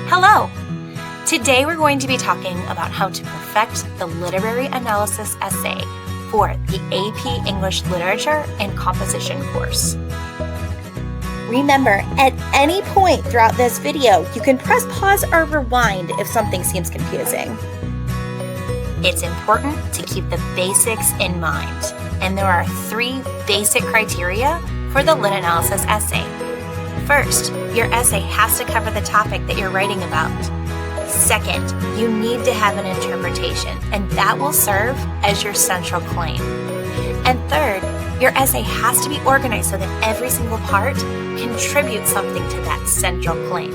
Hello! Today we're going to be talking about how to perfect the literary analysis essay for the AP English Literature and Composition course. Remember, at any point throughout this video, you can press pause or rewind if something seems confusing. It's important to keep the basics in mind, and there are 3 basic criteria for the lit analysis essay. First, your essay has to cover the topic that you're writing about. Second, you need to have an interpretation, and that will serve as your central claim. And third, your essay has to be organized so that every single part contributes something to that central claim.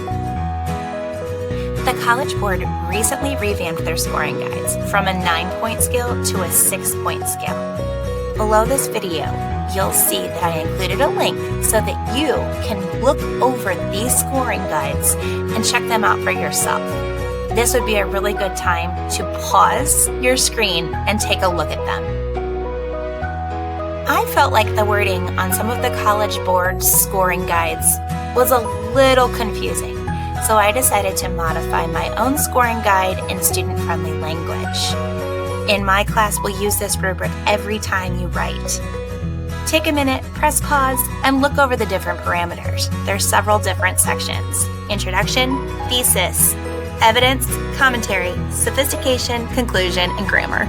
The College Board recently revamped their scoring guides from a 9-point scale to a 6-point scale. Below this video, you'll see that I included a link so that you can look over these scoring guides and check them out for yourself. This would be a really good time to pause your screen and take a look at them. I felt like the wording on some of the College Board's scoring guides was a little confusing, so I decided to modify my own scoring guide in student-friendly language. In my class, we'll use this rubric every time you write. Take a minute, press pause, and look over the different parameters. There's several different sections: introduction, thesis, evidence, commentary, sophistication, conclusion, and grammar.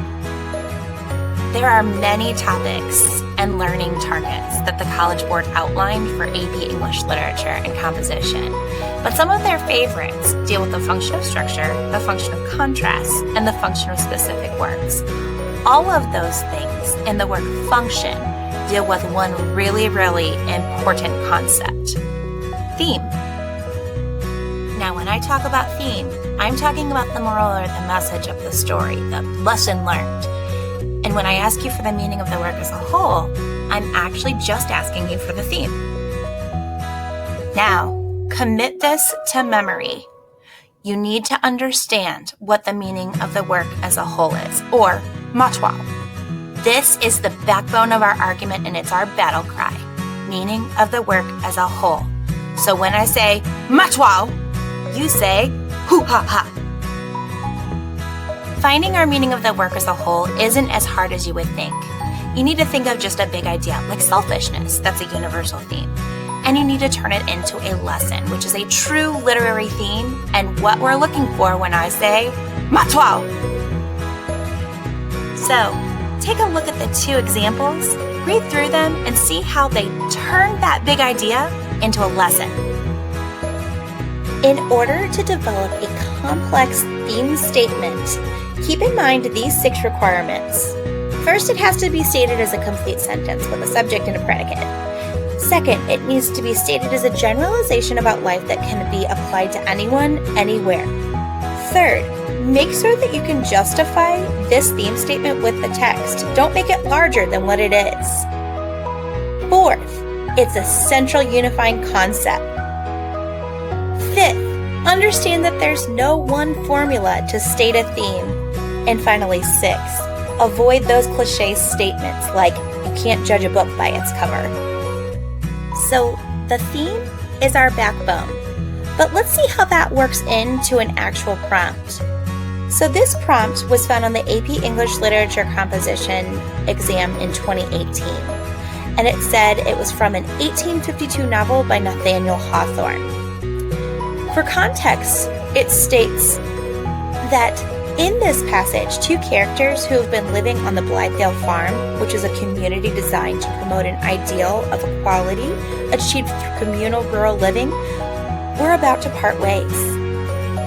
There are many topics and learning targets that the College Board outlined for AP English Literature and Composition, but some of their favorites deal with the function of structure, the function of contrast, and the function of specific words. All of those things in the word function deal with one really important concept: theme. Now, when I talk about theme, I'm talking about the moral or the message of the story, the lesson learned. And when I ask you for the meaning of the work as a whole, I'm actually just asking you for the theme. Now, commit this to memory. You need to understand what the meaning of the work as a whole is, or matwa. This is the backbone of our argument, and it's our battle cry: meaning of the work as a whole. So when I say matwa, you say hoo ha ha. Finding our meaning of the work as a whole isn't as hard as you would think. You need to think of just a big idea, like selfishness, that's a universal theme. And you need to turn it into a lesson, which is a true literary theme, and what we're looking for when I say matwa. So, take a look at the 2 examples, read through them, and see how they turn that big idea into a lesson. In order to develop a complex theme statement, keep in mind these 6 requirements. First, it has to be stated as a complete sentence with a subject and a predicate. Second, it needs to be stated as a generalization about life that can be applied to anyone, anywhere. Third, make sure that you can justify this theme statement with the text. Don't make it larger than what it is. Fourth, it's a central unifying concept. Fifth, understand that there's no one formula to state a theme. And finally, 6th, avoid those cliche statements like you can't judge a book by its cover. So the theme is our backbone, but let's see how that works into an actual prompt. So this prompt was found on the AP English Literature Composition exam in 2018, and it said it was from an 1852 novel by Nathaniel Hawthorne. For context, it states that in this passage, 2 characters who have been living on the Blythedale Farm, which is a community designed to promote an ideal of equality achieved through communal rural living, were about to part ways.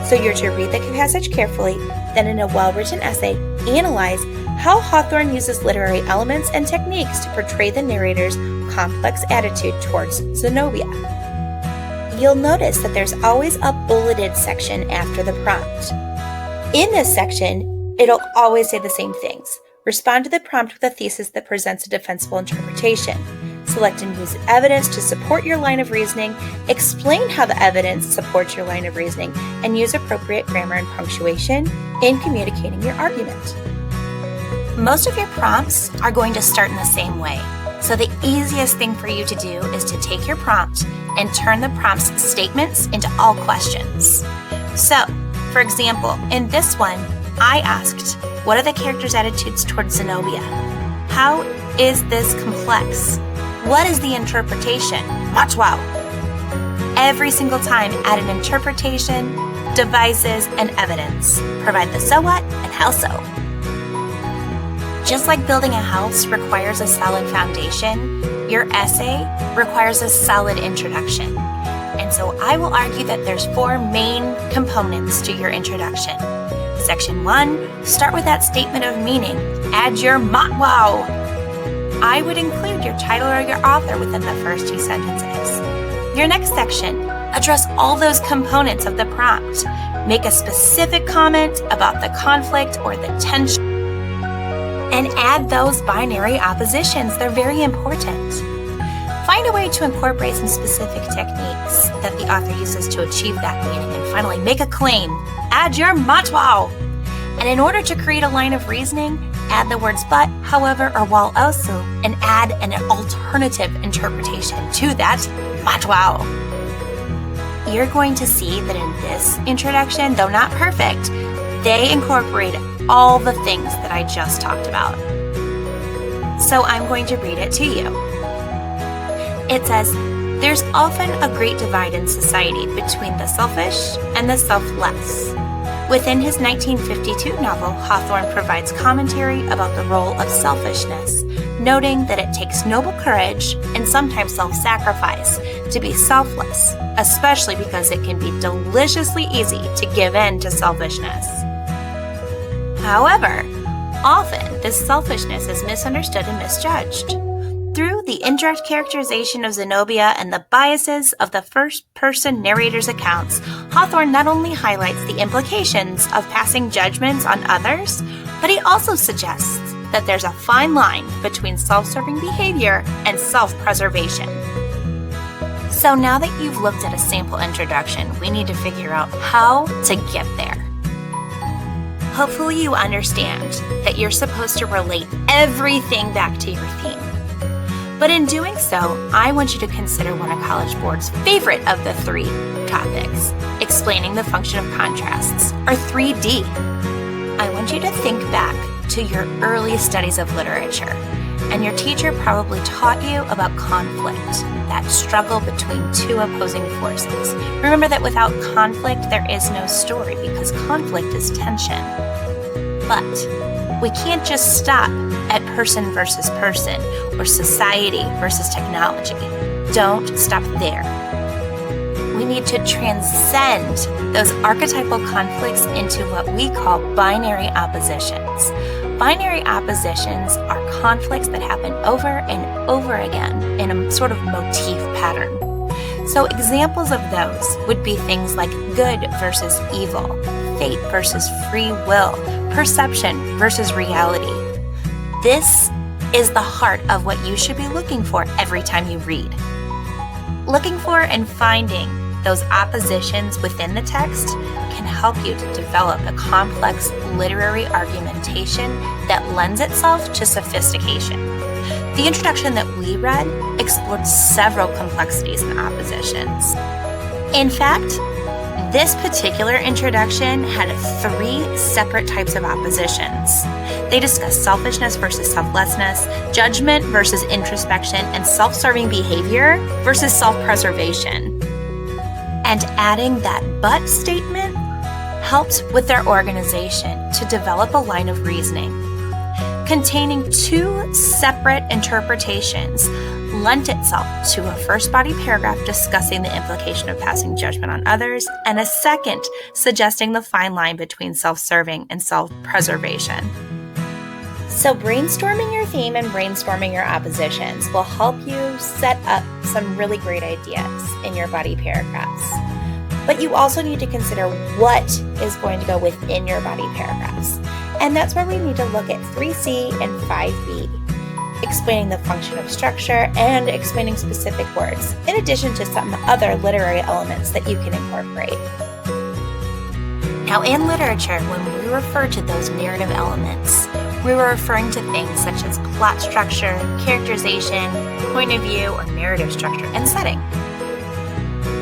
So you're to read the passage carefully, then in a well-written essay, analyze how Hawthorne uses literary elements and techniques to portray the narrator's complex attitude towards Zenobia. You'll notice that there's always a bulleted section after the prompt. In this section, it'll always say the same things. Respond to the prompt with a thesis that presents a defensible interpretation. Select and use evidence to support your line of reasoning. Explain how the evidence supports your line of reasoning, and use appropriate grammar and punctuation in communicating your argument. Most of your prompts are going to start in the same way. So the easiest thing for you to do is to take your prompt and turn the prompt's statements into all questions. So, for example, in this one, I asked, what are the characters' attitudes towards Zenobia? How is this complex? What is the interpretation? Watch wow! Every single time, add an interpretation, devices, and evidence. Provide the so what and how so. Just like building a house requires a solid foundation, your essay requires a solid introduction. And so I will argue that there's 4 main components to your introduction. Section 1, start with that statement of meaning. Add your wow. I would include your title or your author within the first 2 sentences. Your next section, address all those components of the prompt. Make a specific comment about the conflict or the tension, and add those binary oppositions. They're very important. Find a way to incorporate some specific techniques that the author uses to achieve that meaning. And finally, make a claim. Add your matwao. And in order to create a line of reasoning, add the words but, however, or while also, and add an alternative interpretation to that matwao. You're going to see that in this introduction, though not perfect, they incorporate all the things that I just talked about. So I'm going to read it to you. It says, there's often a great divide in society between the selfish and the selfless. Within his 1952 novel, Hawthorne provides commentary about the role of selfishness, noting that it takes noble courage and sometimes self-sacrifice to be selfless, especially because it can be deliciously easy to give in to selfishness. However, often this selfishness is misunderstood and misjudged. Through the indirect characterization of Zenobia and the biases of the first-person narrator's accounts, Hawthorne not only highlights the implications of passing judgments on others, but he also suggests that there's a fine line between self-serving behavior and self-preservation. So now that you've looked at a sample introduction, we need to figure out how to get there. Hopefully you understand that you're supposed to relate everything back to your theme. But in doing so, I want you to consider one of College Board's favorite of the 3 topics, explaining the function of contrasts, or 3D. I want you to think back to your early studies of literature, and your teacher probably taught you about conflict, that struggle between 2 opposing forces. Remember that without conflict, there is no story, because conflict is tension. But we can't just stop at person versus person or society versus technology. Don't stop there. We need to transcend those archetypal conflicts into what we call binary oppositions. Binary oppositions are conflicts that happen over and over again in a sort of motif pattern. So examples of those would be things like good versus evil, fate versus free will, perception versus reality. This is the heart of what you should be looking for every time you read. Looking for and finding those oppositions within the text can help you to develop a complex literary argumentation that lends itself to sophistication. The introduction that we read explored several complexities and oppositions. In fact, this particular introduction had 3 separate types of oppositions. They discussed selfishness versus selflessness, judgment versus introspection, and self-serving behavior versus self-preservation. And adding that but statement helped with their organization to develop a line of reasoning. Containing 2 separate interpretations lent itself to a first body paragraph discussing the implication of passing judgment on others, and a second suggesting the fine line between self-serving and self-preservation. So brainstorming your theme and brainstorming your oppositions will help you set up some really great ideas in your body paragraphs. But you also need to consider what is going to go within your body paragraphs. And that's where we need to look at 3C and 5B, explaining the function of structure and explaining specific words, in addition to some other literary elements that you can incorporate. Now, in literature, when we refer to those narrative elements, we were referring to things such as plot structure, characterization, point of view, or narrative structure, and setting.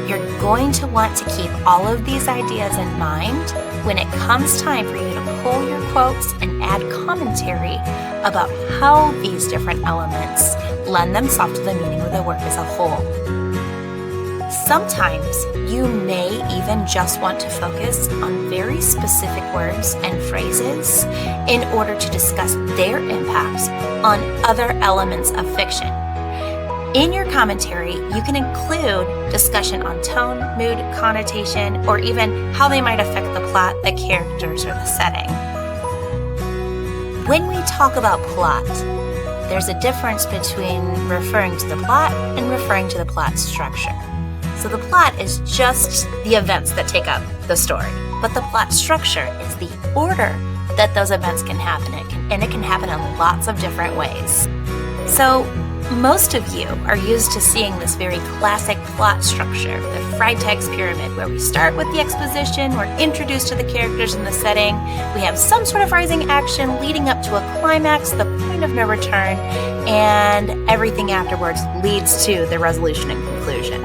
You're going to want to keep all of these ideas in mind when it comes time for you to pull your quotes and add commentary about how these different elements lend themselves to the meaning of the work as a whole. Sometimes you may even just want to focus on very specific words and phrases in order to discuss their impacts on other elements of fiction. In your commentary, you can include discussion on tone, mood, connotation, or even how they might affect the plot, the characters, or the setting. When we talk about plot, there's a difference between referring to the plot and referring to the plot structure. So the plot is just the events that take up the story, but the plot structure is the order that those events can happen in, and it can happen in lots of different ways. So most of you are used to seeing this very classic plot structure, the Freytag's pyramid, where we start with the exposition, we're introduced to the characters and the setting, we have some sort of rising action leading up to a climax, the point of no return, and everything afterwards leads to the resolution and conclusion.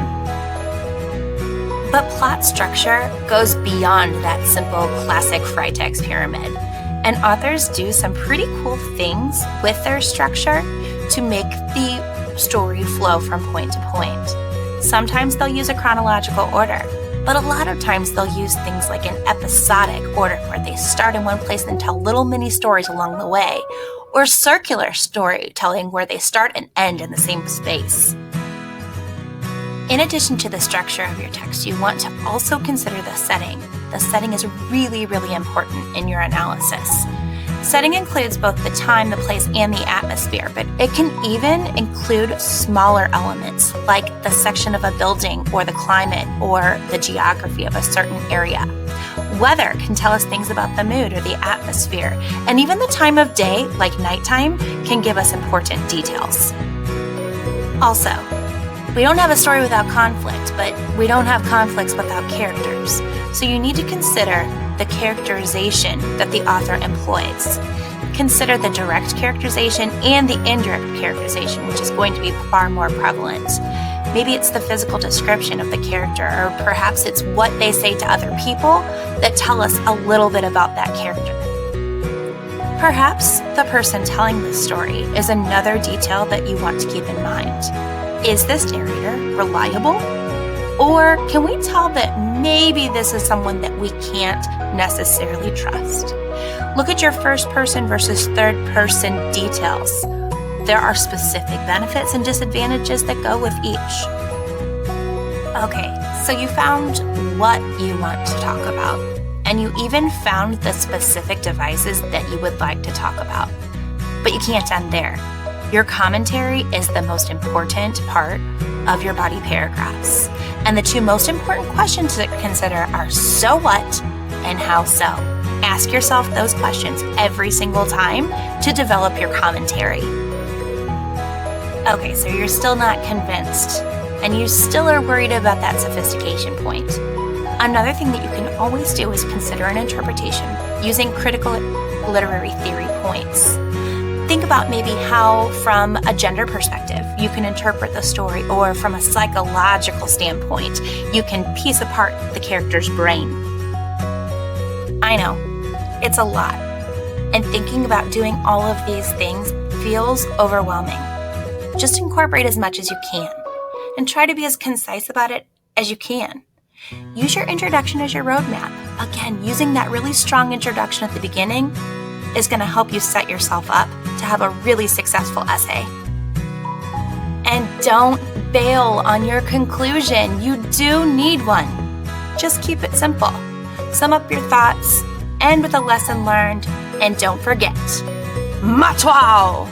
But plot structure goes beyond that simple classic Freytag's pyramid, and authors do some pretty cool things with their structure to make the story flow from point to point. Sometimes they'll use a chronological order, but a lot of times they'll use things like an episodic order where they start in one place and tell little mini stories along the way, or circular storytelling where they start and end in the same space. In addition to the structure of your text, you want to also consider the setting. The setting is really, really important in your analysis. Setting includes both the time, the place, and the atmosphere, but it can even include smaller elements like the section of a building or the climate or the geography of a certain area. Weather can tell us things about the mood or the atmosphere, and even the time of day, like nighttime, can give us important details. Also, we don't have a story without conflict, but we don't have conflicts without characters. So you need to consider the characterization that the author employs. Consider the direct characterization and the indirect characterization, which is going to be far more prevalent. Maybe it's the physical description of the character, or perhaps it's what they say to other people that tell us a little bit about that character. Perhaps the person telling the story is another detail that you want to keep in mind. Is this narrator reliable? Or can we tell that maybe this is someone that we can't necessarily trust? Look at your first person versus third person details. There are specific benefits and disadvantages that go with each. Okay, so you found what you want to talk about, and you even found the specific devices that you would like to talk about. But you can't end there. Your commentary is the most important part of your body paragraphs. And the two most important questions to consider are so what and how so. Ask yourself those questions every single time to develop your commentary. Okay, so you're still not convinced, and you still are worried about that sophistication point. Another thing that you can always do is consider an interpretation using critical literary theory points. Think about maybe how, from a gender perspective, you can interpret the story, or from a psychological standpoint, you can piece apart the character's brain. I know, it's a lot, and thinking about doing all of these things feels overwhelming. Just incorporate as much as you can, and try to be as concise about it as you can. Use your introduction as your roadmap. Again, using that really strong introduction at the beginning is going to help you set yourself up to have a really successful essay. And don't bail on your conclusion. You do need one. Just keep it simple. Sum up your thoughts, end with a lesson learned, and don't forget, Matwao!